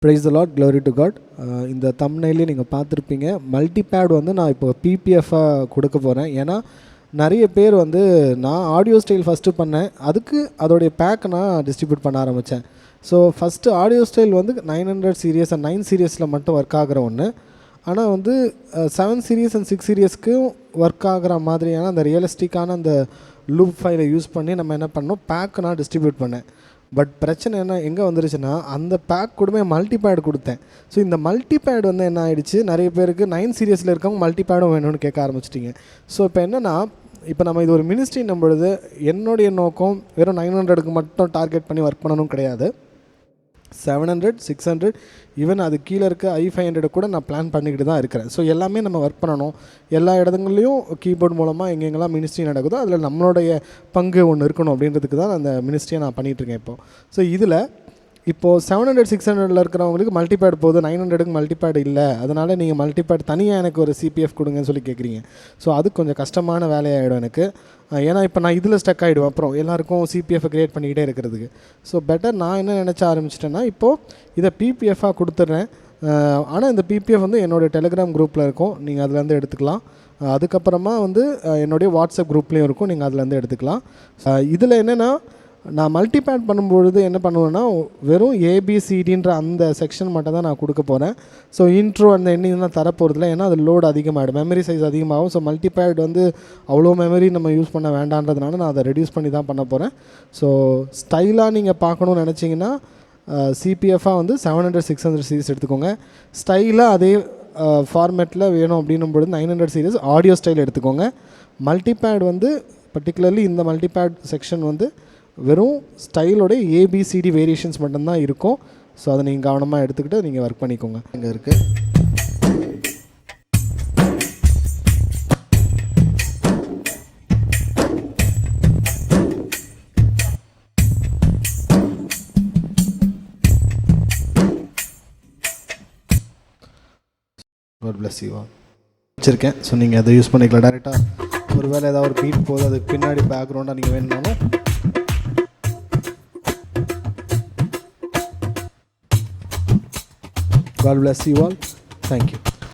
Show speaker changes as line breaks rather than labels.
Price the Lord, glory to God. இந்த தம்ப்நெயிலே நீங்கள் பார்த்துருப்பீங்க. மல்டிபேட் வந்து நான் இப்போ பிபிஎஃபாக கொடுக்க போகிறேன். ஏன்னா நிறைய பேர் வந்து நான் ஆடியோ ஸ்டைல் ஃபஸ்ட்டு பண்ணேன், அதுக்கு அதோடைய பேக்கை நான் டிஸ்ட்ரிபியூட் பண்ண ஆரம்பித்தேன். ஸோ ஃபஸ்ட்டு ஆடியோ ஸ்டைல் வந்து 900 சீரியஸ் அண்ட் 9 சீரியஸில் மட்டும் ஒர்க் ஆகிற ஒன்று. ஆனால் வந்து 7 சீரியஸ் அண்ட் 6 சீரியஸ்க்கும் ஒர்க் ஆகிற மாதிரியான அந்த ரியலிஸ்டிக்கான அந்த லூப் ஃபைலை யூஸ் பண்ணி நம்ம என்ன பண்ணோம், பேக்கு நான் டிஸ்ட்ரிபியூட் பண்ணேன். பட் பிரச்சனை என்ன எங்கே வந்துருச்சுன்னா, அந்த பேக் கூடமே மல்டிபேட் கொடுத்தேன். ஸோ இந்த மல்டிபேட் வந்து என்ன ஆகிடுச்சு, நிறைய பேருக்கு 9 சீரியஸில் இருக்கவங்க மல்டிபேடும் வேணும்னு கேட்க ஆரம்பிச்சிட்டிங்க. ஸோ இப்போ என்னென்னா, இப்போ நம்ம இது ஒரு மினிஸ்ட்ரி நம்பொழுது என்னுடைய நோக்கம் வெறும் 900க்கு மட்டும் டார்கெட் பண்ணி ஒர்க் பண்ணணும் கிடையாது. 700, 600, ஈவன் அது கீழே இருக்க i500 கூட நான் பிளான் பண்ணிக்கிட்டு தான் இருக்கிறேன். ஸோ எல்லாமே நம்ம ஒர்க் பண்ணணும். எல்லா இடத்துலையும் கீபோர்ட் மூலமாக எங்கெங்கெல்லாம் மினிஸ்ட்ரி நடக்குதோ அதில் நம்மளுடைய பங்கு ஒன்று இருக்கணும் அப்படின்றதுக்கு தான் அந்த மினிஸ்ட்ரியை நான் பண்ணிகிட்ருக்கேன் இப்போது. ஸோ இதில் இப்போது 700, 600 இருக்கிறவங்களுக்கு மல்டிபேட் போகுது, 900க்கு மல்டிபேட் இல்லை, அதனால் நீங்கள் மல்டிபேட் தனியாக எனக்கு ஒரு சிபிஎஃப் கொடுங்கன்னு சொல்லி கேட்குறீங்க. ஸோ அது கொஞ்சம் கஷ்டமான வேலையாகிடும் எனக்கு. ஏன்னா இப்போ நான் இதில் ஸ்டக் ஆகிடுவேன் அப்புறம் எல்லாேருக்கும் சிபிஎஃப்பை க்ரியேட் பண்ணிக்கிட்டே இருக்கிறதுக்கு. ஸோ பெட்டர் நான் என்ன நினச்ச ஆரம்பிச்சிட்டேன்னா, இப்போது இதை பிபிஎஃபாக கொடுத்துட்றேன். ஆனால் இந்த பிபிஎஃப் வந்து என்னுடைய டெலிகிராம் குரூப்பில் இருக்கும், நீங்கள் அதுலேருந்து எடுத்துக்கலாம். அதுக்கப்புறமா வந்து என்னுடைய வாட்ஸ்அப் குரூப்லேயும் இருக்கும், நீங்கள் அதுலேருந்து எடுத்துக்கலாம். இதில் என்னென்னா, நான் மல்டிபேட் பண்ணும்பொழுது என்ன பண்ணுவேன்னா, வெறும் ஏபிசிடின்ற அந்த செக்ஷன் மட்டும் தான் நான் கொடுக்க போகிறேன். ஸோ இன்ட்ரோ அந்த எண்ணிங்லாம் தரப்போகிறதில்ல, ஏன்னா அது லோடு அதிகமாகிடும், மெமரி சைஸ் அதிகமாகும். ஸோ மல்டிபேட் வந்து அவ்வளோ மெமரி நம்ம யூஸ் பண்ண வேண்டான்றதுனால நான் அதை ரெடியூஸ் பண்ணி தான் பண்ண போகிறேன். ஸோ ஸ்டைலாக நீங்கள் பார்க்கணுன்னு நினச்சிங்கன்னா சிபிஎஃபாக வந்து 700, 600 சீரிஸ் எடுத்துக்கோங்க. ஸ்டைலாக அதே ஃபார்மேட்டில் வேணும் அப்படின்னும் பொழுது 900 சீரிஸ் ஆடியோ ஸ்டைல் எடுத்துக்கோங்க. மல்டிபேட் வந்து பர்டிகுலர்லி இந்த மல்டிபேட் செக்ஷன் வந்து வெறும் ஸ்டைலோட ஏபிசிடி வேரியேஷன்ஸ் மட்டும்தான் இருக்கும். ஸோ அதை நீங்கள் கவனமாக எடுத்துக்கிட்டு நீங்கள் ஒர்க் பண்ணிக்கோங்க. இங்கே இருக்குது God bless you all. வச்சுருக்கேன். ஸோ நீங்கள் அதை யூஸ் பண்ணிக்கலாம் டேரெக்டாக. ஒரு வேளை ஏதாவது ஒரு பீட் போகுது, அதுக்கு பின்னாடி பேக்ரவுண்டாக நீங்கள் வேணும்னாலும் God bless you all. Thank you.